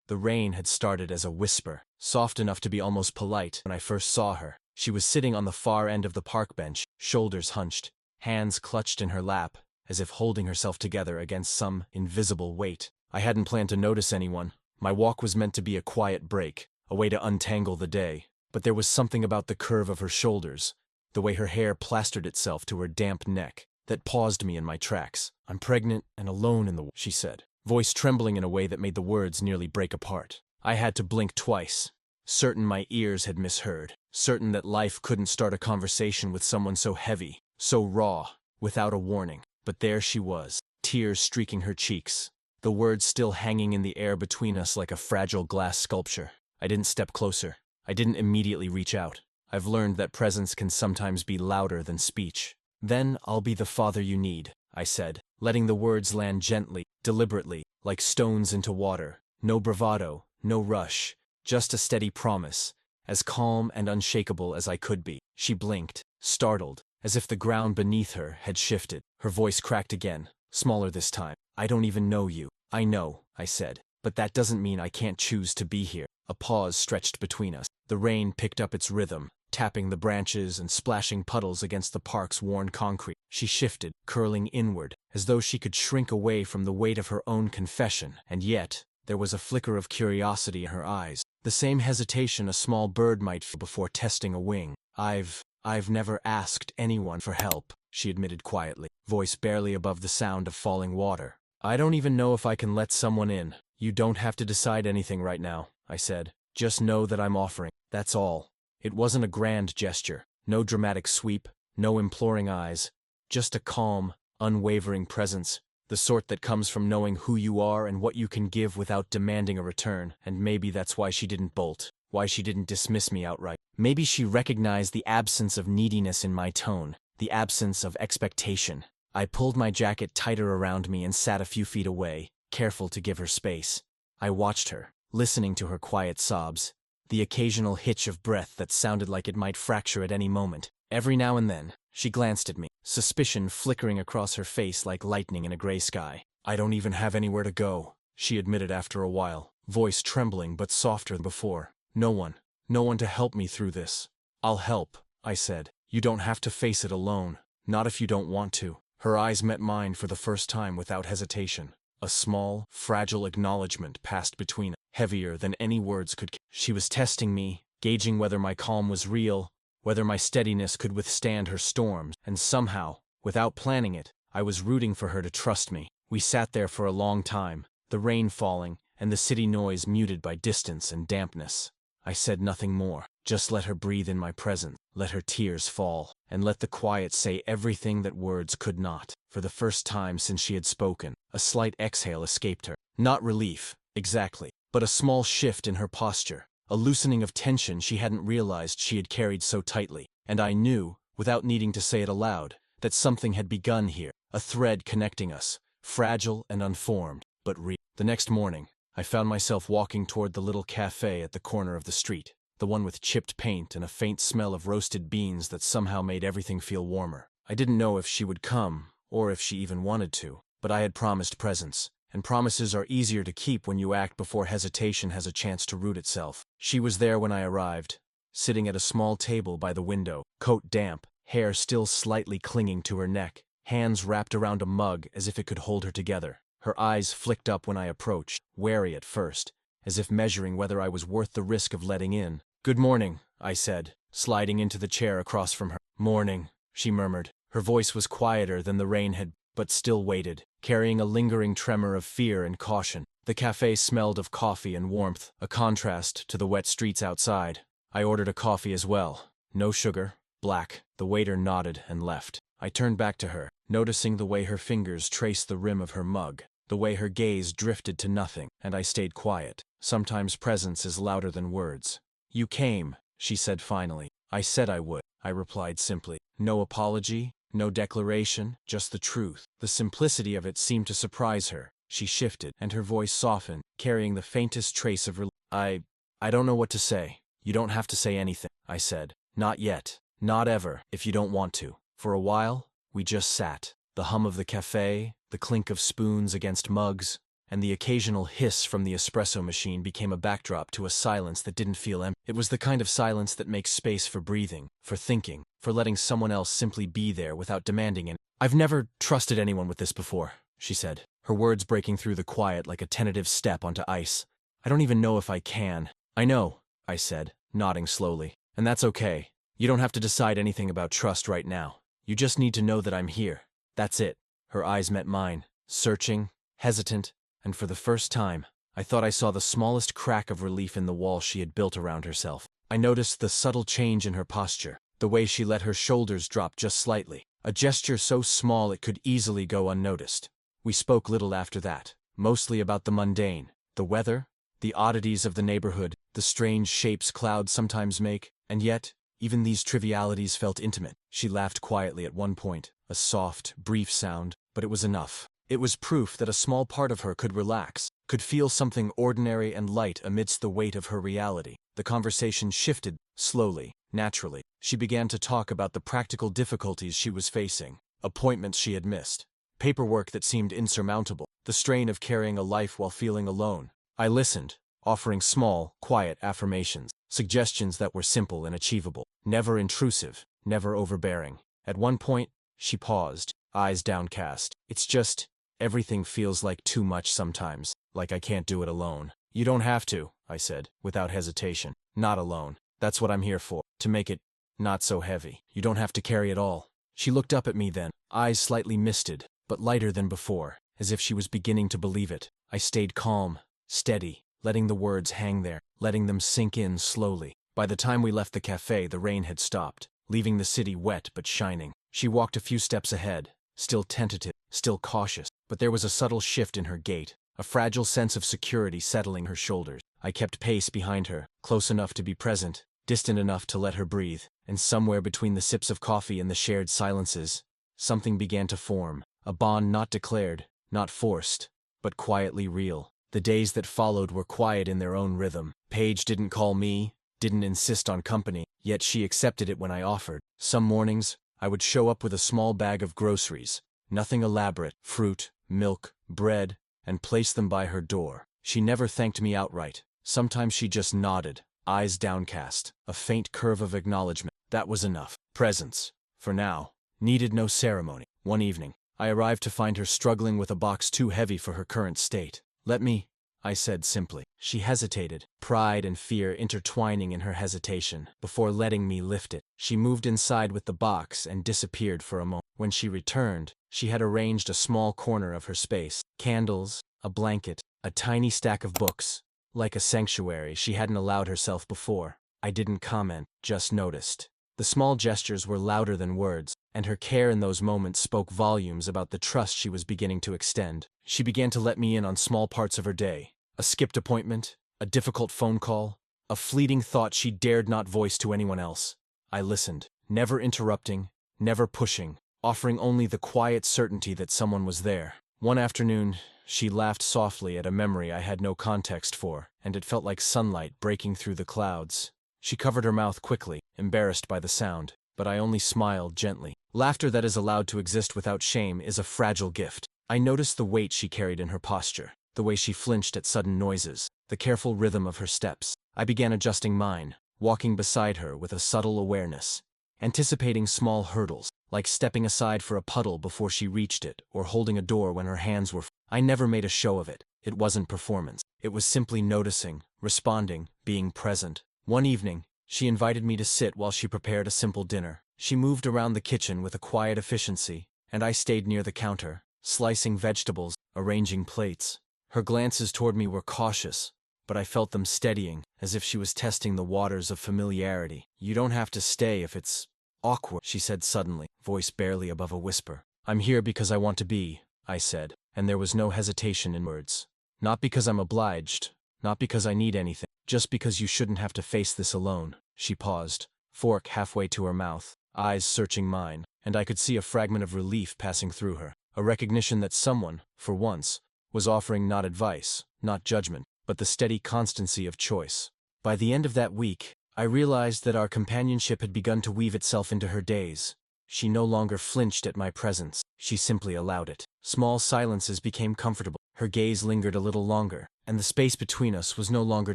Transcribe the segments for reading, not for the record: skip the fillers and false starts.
The rain had started as a whisper, soft enough to be almost polite. When I first saw her, she was sitting on the far end of the park bench, shoulders hunched, hands clutched in her lap, as if holding herself together against some invisible weight. I hadn't planned to notice anyone. My walk was meant to be a quiet break, a way to untangle the day. But there was something about the curve of her shoulders, the way her hair plastered itself to her damp neck, that paused me in my tracks. "I'm pregnant and alone in the," she said, voice trembling in a way that made the words nearly break apart. I had to blink twice, certain my ears had misheard, certain that life couldn't start a conversation with someone so heavy, so raw, without a warning. But there she was, tears streaking her cheeks, the words still hanging in the air between us like a fragile glass sculpture. I didn't step closer. I didn't immediately reach out. I've learned that presence can sometimes be louder than speech. "Then I'll be the father you need," I said, letting the words land gently, deliberately, like stones into water. No bravado, no rush, just a steady promise, as calm and unshakable as I could be. She blinked, startled, as if the ground beneath her had shifted. Her voice cracked again, smaller this time. "I don't even know you." "I know," I said, "but that doesn't mean I can't choose to be here." A pause stretched between us. The rain picked up its rhythm, tapping the branches and splashing puddles against the park's worn concrete. She shifted, curling inward, as though she could shrink away from the weight of her own confession, and yet there was a flicker of curiosity in her eyes, the same hesitation a small bird might feel before testing a wing. I've never asked anyone for help," she admitted quietly, voice barely above the sound of falling water. "I don't even know if I can let someone in." "You don't have to decide anything right now," I said. "Just know that I'm offering. That's all." It wasn't a grand gesture, no dramatic sweep, no imploring eyes, just a calm, unwavering presence, the sort that comes from knowing who you are and what you can give without demanding a return. And maybe that's why she didn't bolt, why she didn't dismiss me outright. Maybe she recognized the absence of neediness in my tone, the absence of expectation. I pulled my jacket tighter around me and sat a few feet away, careful to give her space. I watched her, listening to her quiet sobs, the occasional hitch of breath that sounded like it might fracture at any moment. Every now and then, she glanced at me, suspicion flickering across her face like lightning in a gray sky. "I don't even have anywhere to go," she admitted after a while, voice trembling but softer than before. No one to help me through this." "I'll help," I said. "You don't have to face it alone, not if you don't want to." Her eyes met mine for the first time without hesitation. A small, fragile acknowledgement passed between us, heavier than any words could. She was testing me, gauging whether my calm was real, whether my steadiness could withstand her storms, and somehow, without planning it, I was rooting for her to trust me. We sat there for a long time, the rain falling, and the city noise muted by distance and dampness. I said nothing more, just let her breathe in my presence, let her tears fall, and let the quiet say everything that words could not. For the first time since she had spoken, a slight exhale escaped her. Not relief, exactly, but a small shift in her posture, a loosening of tension she hadn't realized she had carried so tightly. And I knew, without needing to say it aloud, that something had begun here, a thread connecting us, fragile and unformed, but real. The next morning, I found myself walking toward the little cafe at the corner of the street, the one with chipped paint and a faint smell of roasted beans that somehow made everything feel warmer. I didn't know if she would come, or if she even wanted to, but I had promised presence, and promises are easier to keep when you act before hesitation has a chance to root itself. She was there when I arrived, sitting at a small table by the window, coat damp, hair still slightly clinging to her neck, hands wrapped around a mug as if it could hold her together. Her eyes flicked up when I approached, wary at first, as if measuring whether I was worth the risk of letting in. "Good morning," I said, sliding into the chair across from her. "Morning," she murmured. Her voice was quieter than the rain had, but still waited, carrying a lingering tremor of fear and caution. The cafe smelled of coffee and warmth, a contrast to the wet streets outside. I ordered a coffee as well. No sugar, black. The waiter nodded and left. I turned back to her, noticing the way her fingers traced the rim of her mug, the way her gaze drifted to nothing, and I stayed quiet. Sometimes presence is louder than words. "You came," she said finally. "I said I would," I replied simply. No apology, no declaration, just the truth. The simplicity of it seemed to surprise her. She shifted, and her voice softened, carrying the faintest trace of relief. I don't know what to say." "You don't have to say anything," I said. "Not yet. Not ever, if you don't want to." For a while, we just sat. The hum of the cafe, the clink of spoons against mugs, and the occasional hiss from the espresso machine became a backdrop to a silence that didn't feel empty. It was the kind of silence that makes space for breathing, for thinking, for letting someone else simply be there without demanding it. "I've never trusted anyone with this before," she said, her words breaking through the quiet like a tentative step onto ice. "I don't even know if I can." "I know," I said, nodding slowly. "And that's okay. You don't have to decide anything about trust right now. You just need to know that I'm here. That's it." Her eyes met mine, searching, hesitant, and for the first time, I thought I saw the smallest crack of relief in the wall she had built around herself. I noticed the subtle change in her posture, the way she let her shoulders drop just slightly, a gesture so small it could easily go unnoticed. We spoke little after that, mostly about the mundane, the weather, the oddities of the neighborhood, the strange shapes clouds sometimes make, and yet, even these trivialities felt intimate. She laughed quietly at one point, a soft, brief sound, but it was enough. It was proof that a small part of her could relax, could feel something ordinary and light amidst the weight of her reality. The conversation shifted, slowly, naturally. She began to talk about the practical difficulties she was facing, appointments she had missed, paperwork that seemed insurmountable, the strain of carrying a life while feeling alone. I listened, offering small, quiet affirmations, suggestions that were simple and achievable, never intrusive, never overbearing. At one point, she paused, eyes downcast. "It's just, everything feels like too much sometimes, like I can't do it alone." "You don't have to," I said, without hesitation. "Not alone. That's what I'm here for, to make it not so heavy. You don't have to carry it all." She looked up at me then, eyes slightly misted, but lighter than before, as if she was beginning to believe it. I stayed calm, steady, letting the words hang there, letting them sink in slowly. By the time we left the cafe, the rain had stopped, leaving the city wet but shining. She walked a few steps ahead, still tentative, still cautious, but there was a subtle shift in her gait, a fragile sense of security settling her shoulders. I kept pace behind her, close enough to be present, distant enough to let her breathe, and somewhere between the sips of coffee and the shared silences, something began to form, a bond not declared, not forced, but quietly real. The days that followed were quiet in their own rhythm. Paige didn't call me, didn't insist on company, yet she accepted it when I offered. Some mornings, I would show up with a small bag of groceries, nothing elaborate, fruit, milk, bread, and place them by her door. She never thanked me outright. Sometimes she just nodded, eyes downcast, a faint curve of acknowledgement. That was enough. Presence, for now, needed no ceremony. One evening, I arrived to find her struggling with a box too heavy for her current state. "Let me," I said simply. She hesitated, pride and fear intertwining in her hesitation, before letting me lift it. She moved inside with the box and disappeared for a moment. When she returned, she had arranged a small corner of her space. Candles, a blanket, a tiny stack of books. Like a sanctuary she hadn't allowed herself before. I didn't comment, just noticed. The small gestures were louder than words, and her care in those moments spoke volumes about the trust she was beginning to extend. She began to let me in on small parts of her day. A skipped appointment, a difficult phone call, a fleeting thought she dared not voice to anyone else. I listened, never interrupting, never pushing, offering only the quiet certainty that someone was there. One afternoon, she laughed softly at a memory I had no context for, and it felt like sunlight breaking through the clouds. She covered her mouth quickly, embarrassed by the sound, but I only smiled gently. Laughter that is allowed to exist without shame is a fragile gift. I noticed the weight she carried in her posture, the way she flinched at sudden noises, the careful rhythm of her steps. I began adjusting mine, walking beside her with a subtle awareness, anticipating small hurdles, like stepping aside for a puddle before she reached it, or holding a door when her hands were. I never made a show of it. It wasn't performance. It was simply noticing, responding, being present. One evening, she invited me to sit while she prepared a simple dinner. She moved around the kitchen with a quiet efficiency, and I stayed near the counter, slicing vegetables, arranging plates. Her glances toward me were cautious, but I felt them steadying, as if she was testing the waters of familiarity. "You don't have to stay if it's awkward," she said suddenly, voice barely above a whisper. "I'm here because I want to be," I said, and there was no hesitation in words. "Not because I'm obliged, not because I need anything. Just because you shouldn't have to face this alone." She paused, fork halfway to her mouth, eyes searching mine, and I could see a fragment of relief passing through her, a recognition that someone, for once, was offering not advice, not judgment, but the steady constancy of choice. By the end of that week, I realized that our companionship had begun to weave itself into her days. She no longer flinched at my presence. She simply allowed it. Small silences became comfortable. Her gaze lingered a little longer, and the space between us was no longer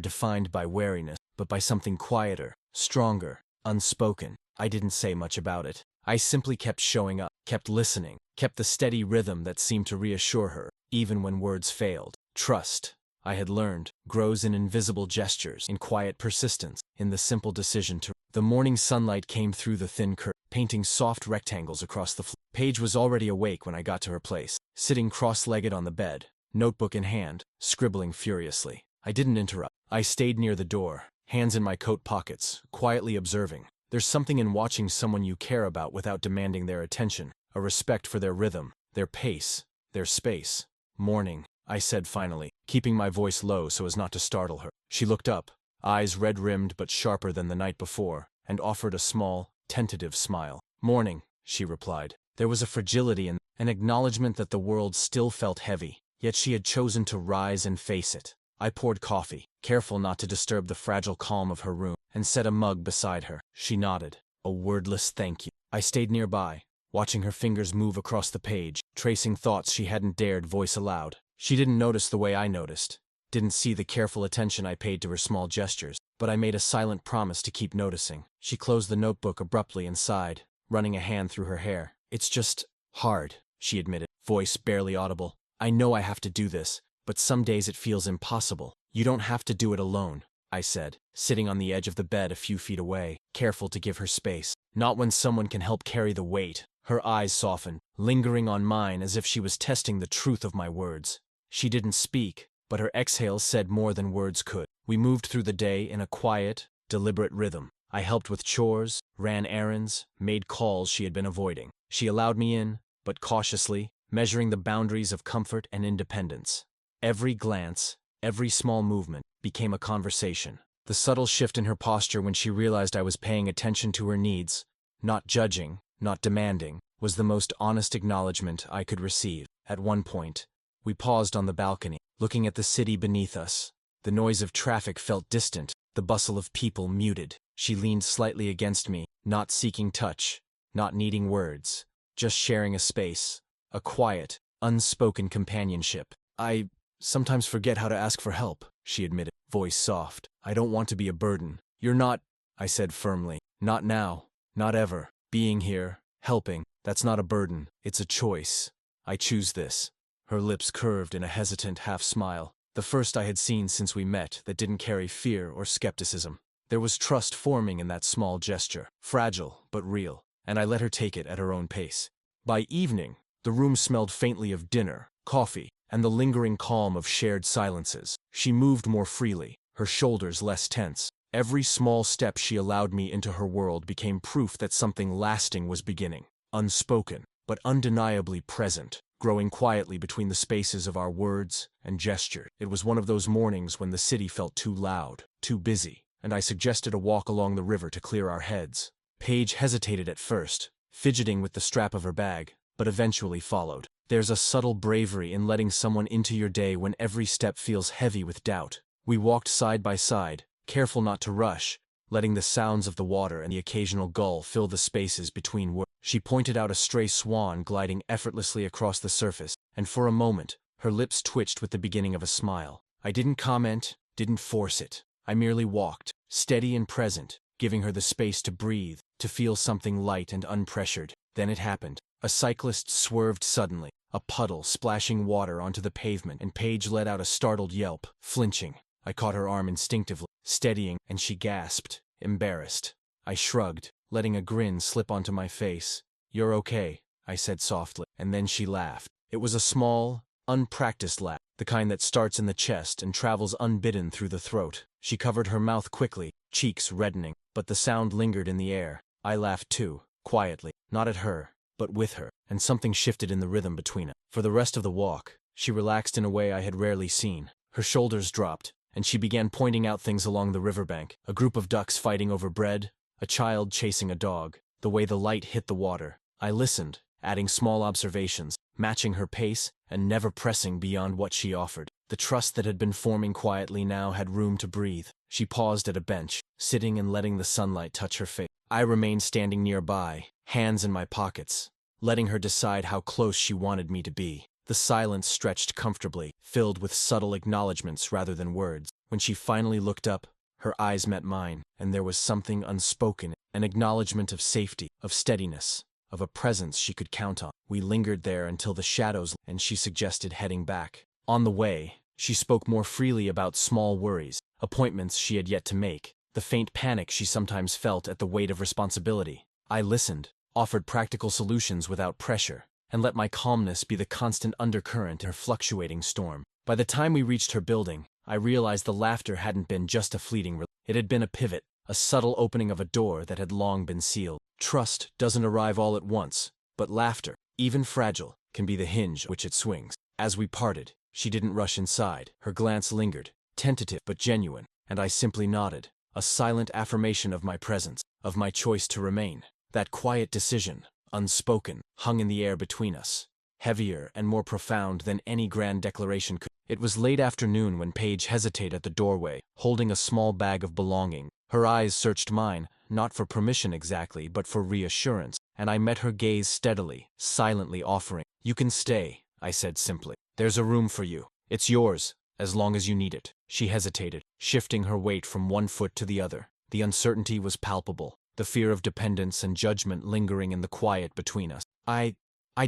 defined by wariness, but by something quieter, stronger, unspoken. I didn't say much about it. I simply kept showing up, kept listening, kept the steady rhythm that seemed to reassure her, even when words failed. Trust, I had learned, grows in invisible gestures, in quiet persistence, in the simple decision to. The morning sunlight came through the thin curtain, painting soft rectangles across the floor. Paige was already awake when I got to her place, sitting cross-legged on the bed, notebook in hand, scribbling furiously. I didn't interrupt. I stayed near the door, hands in my coat pockets, quietly observing. There's something in watching someone you care about without demanding their attention, a respect for their rhythm, their pace, their space. Morning, I said finally, keeping my voice low so as not to startle her. She looked up, eyes red-rimmed but sharper than the night before, and offered a small, tentative smile. Morning, she replied. There was a fragility in an acknowledgement that the world still felt heavy, yet she had chosen to rise and face it. I poured coffee, careful not to disturb the fragile calm of her room, and set a mug beside her. She nodded, a wordless thank you. I stayed nearby, watching her fingers move across the page, tracing thoughts she hadn't dared voice aloud. She didn't notice the way I noticed, didn't see the careful attention I paid to her small gestures, but I made a silent promise to keep noticing. She closed the notebook abruptly and sighed, running a hand through her hair. It's just hard, she admitted, voice barely audible. I know I have to do this, but some days it feels impossible. You don't have to do it alone, I said, sitting on the edge of the bed a few feet away, careful to give her space. Not when someone can help carry the weight. Her eyes softened, lingering on mine as if she was testing the truth of my words. She didn't speak, but her exhale said more than words could. We moved through the day in a quiet, deliberate rhythm. I helped with chores, ran errands, made calls she had been avoiding. She allowed me in, but cautiously, measuring the boundaries of comfort and independence. Every glance, every small movement, became a conversation. The subtle shift in her posture when she realized I was paying attention to her needs, not judging, not demanding, was the most honest acknowledgement I could receive. At one point, we paused on the balcony, looking at the city beneath us. The noise of traffic felt distant, the bustle of people muted. She leaned slightly against me, not seeking touch, not needing words, just sharing a space, a quiet, unspoken companionship. I sometimes forget how to ask for help, she admitted, voice soft. I don't want to be a burden. You're not, I said firmly. Not now, not ever. Being here, helping, that's not a burden, it's a choice. I choose this. Her lips curved in a hesitant half-smile, the first I had seen since we met that didn't carry fear or skepticism. There was trust forming in that small gesture, fragile but real, and I let her take it at her own pace. By evening, the room smelled faintly of dinner, coffee, and the lingering calm of shared silences. She moved more freely, her shoulders less tense. Every small step she allowed me into her world became proof that something lasting was beginning, unspoken, but undeniably present, growing quietly between the spaces of our words and gesture. It was one of those mornings when the city felt too loud, too busy, and I suggested a walk along the river to clear our heads. Paige hesitated at first, fidgeting with the strap of her bag, but eventually followed. There's a subtle bravery in letting someone into your day when every step feels heavy with doubt. We walked side by side, careful not to rush, letting the sounds of the water and the occasional gull fill the spaces between words. She pointed out a stray swan gliding effortlessly across the surface, and for a moment, her lips twitched with the beginning of a smile. I didn't comment, didn't force it. I merely walked, steady and present, giving her the space to breathe, to feel something light and unpressured. Then it happened. A cyclist swerved suddenly, a puddle splashing water onto the pavement, and Paige let out a startled yelp, flinching. I caught her arm instinctively, steadying, and she gasped, embarrassed. I shrugged, letting a grin slip onto my face. You're okay, I said softly, and then she laughed. It was a small, unpracticed laugh, the kind that starts in the chest and travels unbidden through the throat. She covered her mouth quickly, cheeks reddening, but the sound lingered in the air. I laughed too, quietly, not at her, but with her, and something shifted in the rhythm between us. For the rest of the walk, she relaxed in a way I had rarely seen. Her shoulders dropped, and she began pointing out things along the riverbank, a group of ducks fighting over bread, a child chasing a dog, the way the light hit the water. I listened, adding small observations, matching her pace and never pressing beyond what she offered. The trust that had been forming quietly now had room to breathe. She paused at a bench, sitting and letting the sunlight touch her face. I remained standing nearby, hands in my pockets, letting her decide how close she wanted me to be. The silence stretched comfortably, filled with subtle acknowledgments rather than words. When she finally looked up, her eyes met mine, and there was something unspoken, an acknowledgment of safety, of steadiness, of a presence she could count on. We lingered there until the shadows, and she suggested heading back. On the way, she spoke more freely about small worries, appointments she had yet to make, the faint panic she sometimes felt at the weight of responsibility. I listened, offered practical solutions without pressure, and let my calmness be the constant undercurrent in her fluctuating storm. By the time we reached her building, I realized the laughter hadn't been just a fleeting it had been a pivot, a subtle opening of a door that had long been sealed. Trust doesn't arrive all at once, but laughter, even fragile, can be the hinge which it swings. As we parted, she didn't rush inside. Her glance lingered, tentative but genuine, and I simply nodded, a silent affirmation of my presence, of my choice to remain. That quiet decision, unspoken, hung in the air between us, heavier and more profound than any grand declaration could. It was late afternoon when Paige hesitated at the doorway, holding a small bag of belongings. Her eyes searched mine, not for permission exactly, but for reassurance, and I met her gaze steadily, silently offering. "You can stay," I said simply. "There's a room for you. It's yours, as long as you need it." She hesitated, shifting her weight from one foot to the other. The uncertainty was palpable, the fear of dependence and judgment lingering in the quiet between us. I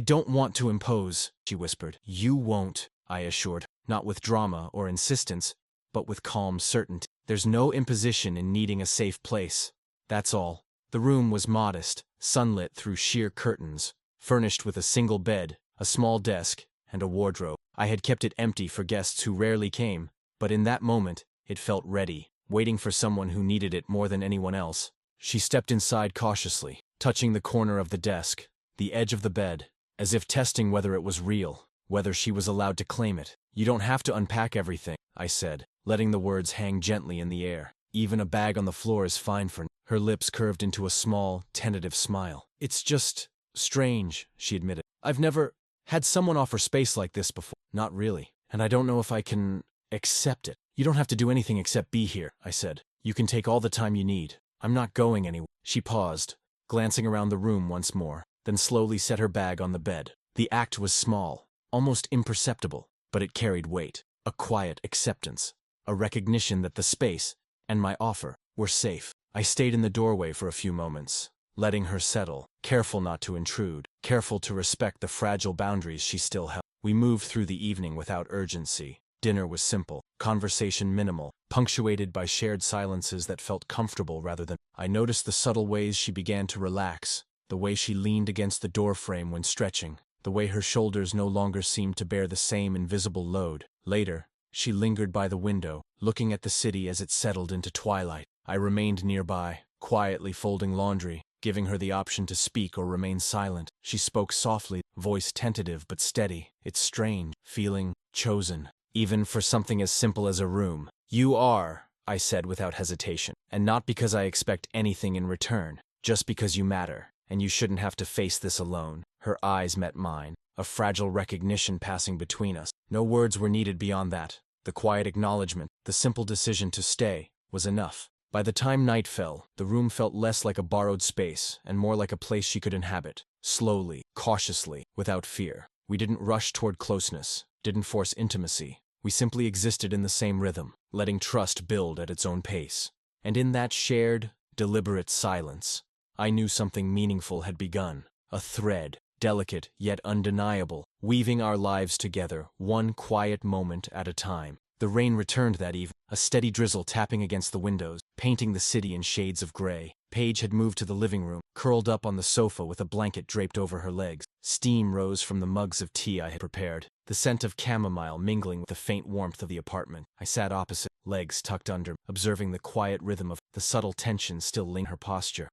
don't want to impose," she whispered. "You won't," I assured, not with drama or insistence, but with calm certainty. "There's no imposition in needing a safe place. That's all." The room was modest, sunlit through sheer curtains, furnished with a single bed, a small desk, and a wardrobe. I had kept it empty for guests who rarely came, but in that moment, it felt ready, waiting for someone who needed it more than anyone else. She stepped inside cautiously, touching the corner of the desk, the edge of the bed, as if testing whether it was real, whether she was allowed to claim it. "You don't have to unpack everything," I said, letting the words hang gently in the air. "Even a bag on the floor is fine for now." Her lips curved into a small, tentative smile. "It's just strange," she admitted. "I've never had someone offer space like this before." "Not really, and I don't know if I can accept it." "You don't have to do anything except be here," I said. "You can take all the time you need. I'm not going anywhere." She paused, glancing around the room once more, then slowly set her bag on the bed. The act was small, almost imperceptible, but it carried weight. A quiet acceptance, a recognition that the space, and my offer, were safe. I stayed in the doorway for a few moments, letting her settle, careful not to intrude, careful to respect the fragile boundaries she still held. We moved through the evening without urgency. Dinner was simple, conversation minimal, punctuated by shared silences that felt comfortable rather than. I noticed the subtle ways she began to relax, the way she leaned against the doorframe when stretching, the way her shoulders no longer seemed to bear the same invisible load. Later, she lingered by the window, looking at the city as it settled into twilight. I remained nearby, quietly folding laundry, giving her the option to speak or remain silent. She spoke softly, voice tentative but steady. It's strange, feeling chosen, even for something as simple as a room. "You are," I said without hesitation, "and not because I expect anything in return, just because you matter, and you shouldn't have to face this alone." Her eyes met mine, a fragile recognition passing between us. No words were needed beyond that. The quiet acknowledgement, the simple decision to stay, was enough. By the time night fell, the room felt less like a borrowed space and more like a place she could inhabit, slowly, cautiously, without fear. We didn't rush toward closeness, didn't force intimacy. We simply existed in the same rhythm, letting trust build at its own pace. And in that shared, deliberate silence, I knew something meaningful had begun, a thread, delicate yet undeniable, weaving our lives together, one quiet moment at a time. The rain returned that evening, a steady drizzle tapping against the windows, painting the city in shades of gray. Paige had moved to the living room, curled up on the sofa with a blanket draped over her legs. Steam rose from the mugs of tea I had prepared, the scent of chamomile mingling with the faint warmth of the apartment. I sat opposite, legs tucked under, observing the quiet rhythm of the subtle tension still lingering her posture.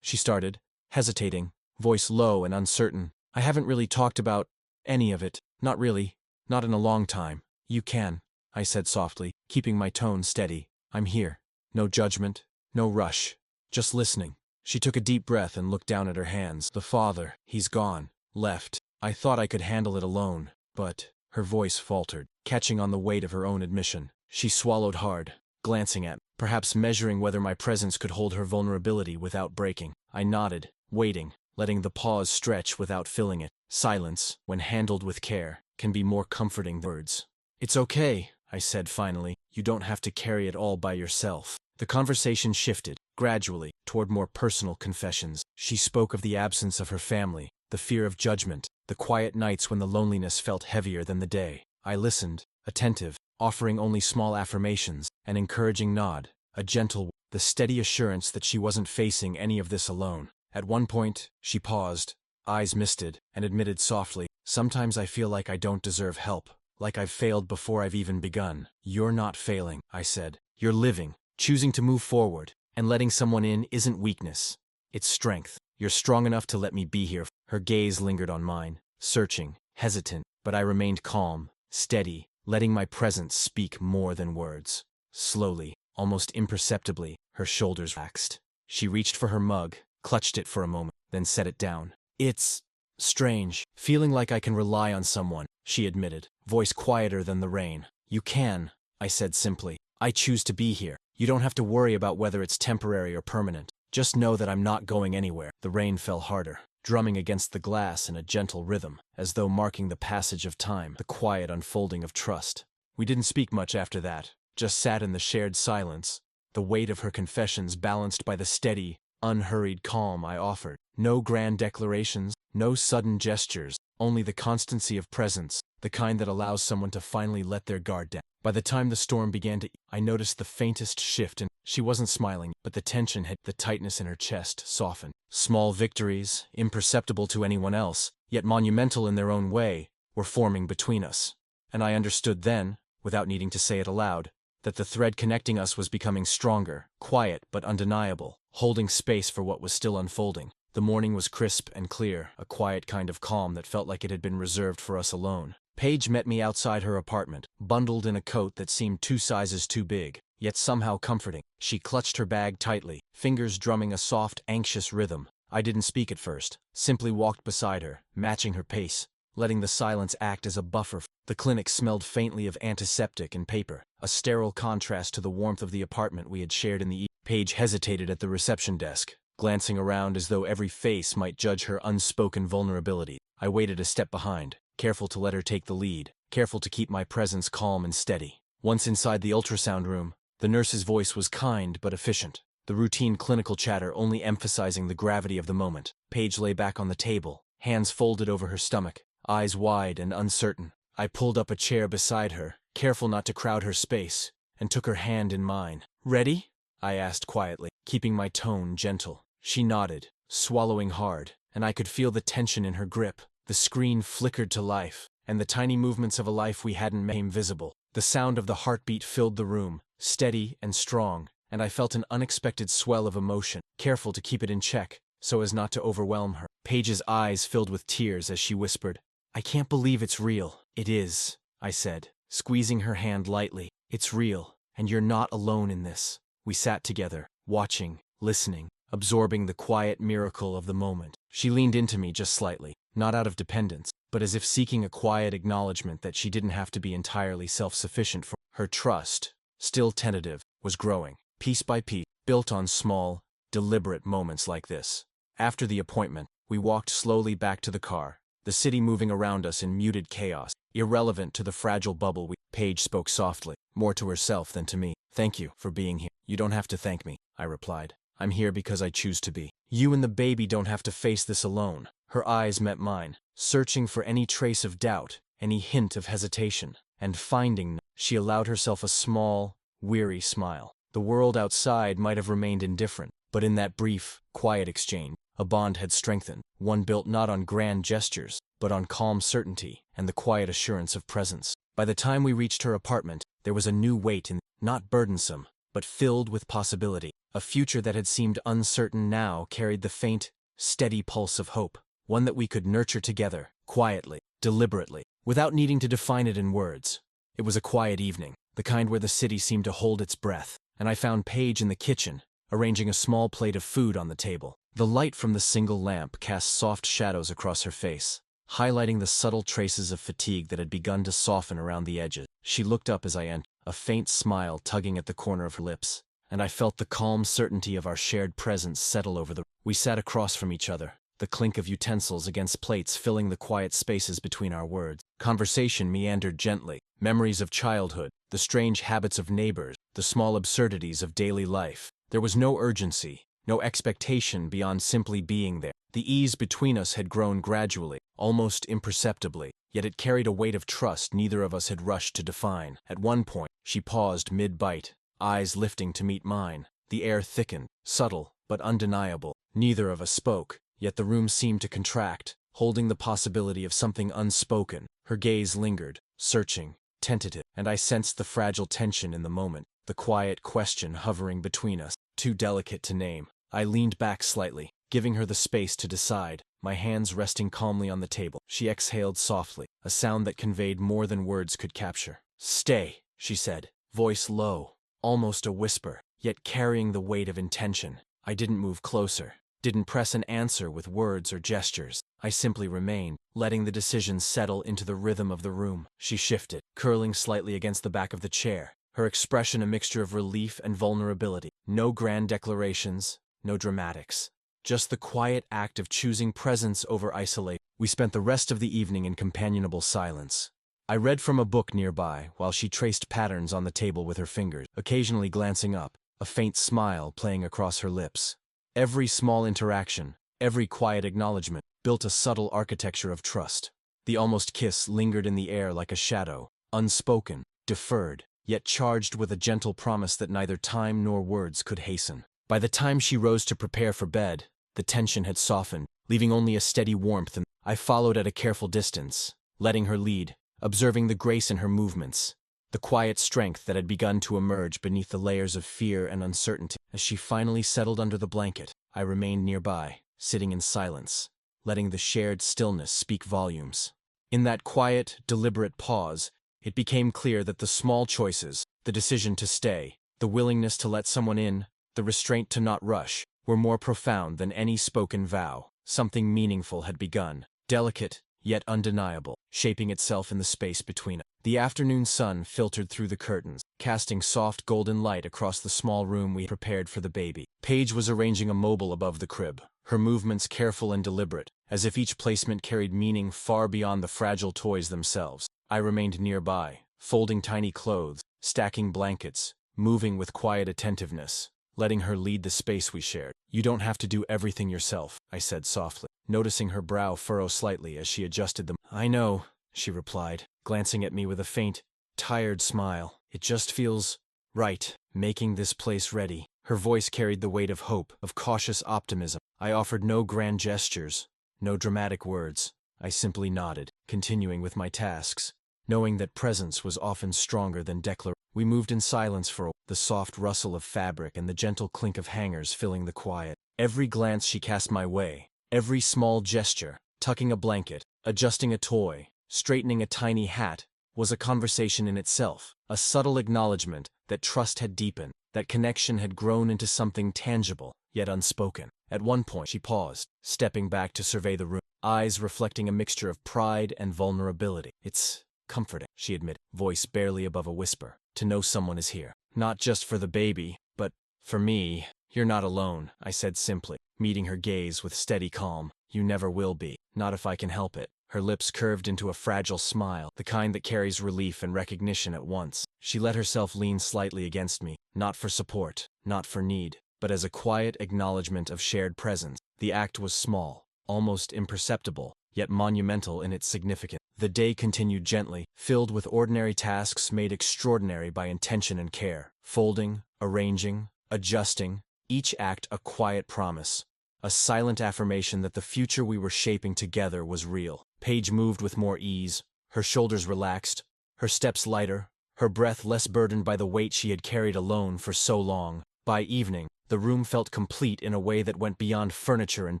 She started, hesitating, voice low and uncertain. "I haven't really talked about any of it. Not really. Not in a long time." "You can," I said softly, keeping my tone steady. "I'm here. No judgment, no rush. Just listening." She took a deep breath and looked down at her hands. "The father, he's gone. Left. I thought I could handle it alone, but..." Her voice faltered, catching on the weight of her own admission. She swallowed hard, glancing at me, perhaps measuring whether my presence could hold her vulnerability without breaking. I nodded, waiting, letting the pause stretch without filling it. Silence, when handled with care, can be more comforting than words. "It's okay," I said finally. "You don't have to carry it all by yourself." The conversation shifted, gradually, toward more personal confessions. She spoke of the absence of her family, the fear of judgment, the quiet nights when the loneliness felt heavier than the day. I listened, attentive, offering only small affirmations, an encouraging nod, a gentle, the steady assurance that she wasn't facing any of this alone. At one point, she paused, eyes misted, and admitted softly, "Sometimes I feel like I don't deserve help, like I've failed before I've even begun." "You're not failing," I said. "You're living, choosing to move forward, and letting someone in isn't weakness. It's strength. You're strong enough to let me be here." Her gaze lingered on mine, searching, hesitant, but I remained calm, steady, letting my presence speak more than words. Slowly, almost imperceptibly, her shoulders relaxed. She reached for her mug, clutched it for a moment, then set it down. "It's strange, feeling like I can rely on someone," she admitted, voice quieter than the rain. "You can," I said simply. "I choose to be here. You don't have to worry about whether it's temporary or permanent. Just know that I'm not going anywhere." The rain fell harder, drumming against the glass in a gentle rhythm, as though marking the passage of time, the quiet unfolding of trust. We didn't speak much after that, just sat in the shared silence, the weight of her confessions balanced by the steady, unhurried calm I offered. No grand declarations, no sudden gestures, only the constancy of presence, the kind that allows someone to finally let their guard down. By the time the storm began to ease, I noticed the faintest shift and she wasn't smiling, but the tension had, the tightness in her chest softened. Small victories, imperceptible to anyone else, yet monumental in their own way, were forming between us. And I understood then, without needing to say it aloud, that the thread connecting us was becoming stronger, quiet but undeniable, holding space for what was still unfolding. The morning was crisp and clear, a quiet kind of calm that felt like it had been reserved for us alone. Paige met me outside her apartment, bundled in a coat that seemed 2 sizes too big, yet somehow comforting. She clutched her bag tightly, fingers drumming a soft, anxious rhythm. I didn't speak at first, simply walked beside her, matching her pace, letting the silence act as a buffer. The clinic smelled faintly of antiseptic and paper, a sterile contrast to the warmth of the apartment we had shared in the evening. Paige hesitated at the reception desk, glancing around as though every face might judge her unspoken vulnerability. I waited a step behind, careful to let her take the lead, careful to keep my presence calm and steady. Once inside the ultrasound room, the nurse's voice was kind but efficient, the routine clinical chatter only emphasizing the gravity of the moment. Paige lay back on the table, hands folded over her stomach, eyes wide and uncertain. I pulled up a chair beside her, careful not to crowd her space, and took her hand in mine. "Ready?" I asked quietly, keeping my tone gentle. She nodded, swallowing hard, and I could feel the tension in her grip. The screen flickered to life, and the tiny movements of a life we hadn't met became visible. The sound of the heartbeat filled the room, steady and strong, and I felt an unexpected swell of emotion, careful to keep it in check, so as not to overwhelm her. Paige's eyes filled with tears as she whispered, "I can't believe it's real." "It is," I said, squeezing her hand lightly. "It's real, and you're not alone in this." We sat together, watching, listening, absorbing the quiet miracle of the moment. She leaned into me just slightly, not out of dependence, but as if seeking a quiet acknowledgement that she didn't have to be entirely self-sufficient for her. Trust, still tentative, was growing, piece by piece, built on small, deliberate moments like this. After the appointment, we walked slowly back to the car, the city moving around us in muted chaos, irrelevant to the fragile bubble we. Paige spoke softly, more to herself than to me. "Thank you for being here." "You don't have to thank me," I replied. "I'm here because I choose to be. You and the baby don't have to face this alone." Her eyes met mine, searching for any trace of doubt, any hint of hesitation, and finding none, she allowed herself a small, weary smile. The world outside might have remained indifferent, but in that brief, quiet exchange, a bond had strengthened, one built not on grand gestures, but on calm certainty and the quiet assurance of presence. By the time we reached her apartment, there was a new weight in, not burdensome, but filled with possibility. A future that had seemed uncertain now carried the faint, steady pulse of hope, one that we could nurture together, quietly, deliberately, without needing to define it in words. It was a quiet evening, the kind where the city seemed to hold its breath, and I found Paige in the kitchen, arranging a small plate of food on the table. The light from the single lamp cast soft shadows across her face, highlighting the subtle traces of fatigue that had begun to soften around the edges. She looked up as I entered, a faint smile tugging at the corner of her lips, and I felt the calm certainty of our shared presence settle over the. We sat across from each other, the clink of utensils against plates filling the quiet spaces between our words. Conversation meandered gently. Memories of childhood, the strange habits of neighbors, the small absurdities of daily life. There was no urgency, no expectation beyond simply being there. The ease between us had grown gradually, almost imperceptibly, yet it carried a weight of trust neither of us had rushed to define. At one point, she paused mid-bite, eyes lifting to meet mine. The air thickened, subtle but undeniable. Neither of us spoke, yet the room seemed to contract, holding the possibility of something unspoken. Her gaze lingered, searching, tentative, and I sensed the fragile tension in the moment, the quiet question hovering between us, too delicate to name. I leaned back slightly, giving her the space to decide, my hands resting calmly on the table. She exhaled softly, a sound that conveyed more than words could capture. "Stay," she said, voice low, almost a whisper, yet carrying the weight of intention. I didn't move closer, didn't press an answer with words or gestures. I simply remained, letting the decision settle into the rhythm of the room. She shifted, curling slightly against the back of the chair, her expression a mixture of relief and vulnerability. No grand declarations, no dramatics. Just the quiet act of choosing presence over isolation. We spent the rest of the evening in companionable silence. I read from a book nearby while she traced patterns on the table with her fingers, occasionally glancing up, a faint smile playing across her lips. Every small interaction, every quiet acknowledgement, built a subtle architecture of trust. The almost kiss lingered in the air like a shadow, unspoken, deferred, yet charged with a gentle promise that neither time nor words could hasten. By the time she rose to prepare for bed, the tension had softened, leaving only a steady warmth, and I followed at a careful distance, letting her lead, observing the grace in her movements, the quiet strength that had begun to emerge beneath the layers of fear and uncertainty. As she finally settled under the blanket, I remained nearby, sitting in silence, letting the shared stillness speak volumes. In that quiet, deliberate pause, it became clear that the small choices, the decision to stay, the willingness to let someone in, the restraint to not rush, were more profound than any spoken vow. Something meaningful had begun, delicate, yet undeniable, shaping itself in the space between us. The afternoon sun filtered through the curtains, casting soft golden light across the small room we had prepared for the baby. Paige was arranging a mobile above the crib, her movements careful and deliberate, as if each placement carried meaning far beyond the fragile toys themselves. I remained nearby, folding tiny clothes, stacking blankets, moving with quiet attentiveness, letting her lead the space we shared. "You don't have to do everything yourself," I said softly, noticing her brow furrow slightly as she adjusted them. "I know," she replied, glancing at me with a faint, tired smile. "It just feels right, making this place ready." Her voice carried the weight of hope, of cautious optimism. I offered no grand gestures, no dramatic words. I simply nodded, continuing with my tasks, knowing that presence was often stronger than declaration. We moved in silence for a while, the soft rustle of fabric and the gentle clink of hangers filling the quiet. Every glance she cast my way, every small gesture, tucking a blanket, adjusting a toy, straightening a tiny hat, was a conversation in itself, a subtle acknowledgement that trust had deepened, that connection had grown into something tangible, yet unspoken. At one point she paused, stepping back to survey the room, eyes reflecting a mixture of pride and vulnerability. "It's comforting," she admitted, voice barely above a whisper, "to know someone is here. Not just for the baby, but for me." "You're not alone," I said simply, meeting her gaze with steady calm. "You never will be, not if I can help it." Her lips curved into a fragile smile, the kind that carries relief and recognition at once. She let herself lean slightly against me, not for support, not for need, but as a quiet acknowledgement of shared presence. The act was small, almost imperceptible, yet monumental in its significance. The day continued gently, filled with ordinary tasks made extraordinary by intention and care. Folding, arranging, adjusting, each act a quiet promise, a silent affirmation that the future we were shaping together was real. Paige moved with more ease, her shoulders relaxed, her steps lighter, her breath less burdened by the weight she had carried alone for so long. By evening, the room felt complete in a way that went beyond furniture and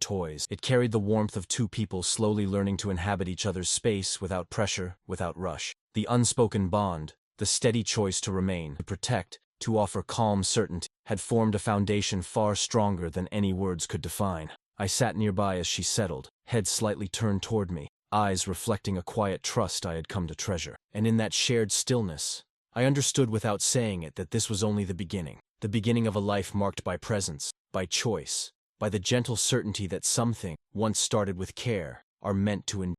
toys. It carried the warmth of two people slowly learning to inhabit each other's space without pressure, without rush. The unspoken bond, the steady choice to remain, to protect, to offer calm certainty, had formed a foundation far stronger than any words could define. I sat nearby as she settled, head slightly turned toward me, eyes reflecting a quiet trust I had come to treasure. And in that shared stillness, I understood without saying it that this was only the beginning of a life marked by presence, by choice, by the gentle certainty that something, once started with care, are meant to endure.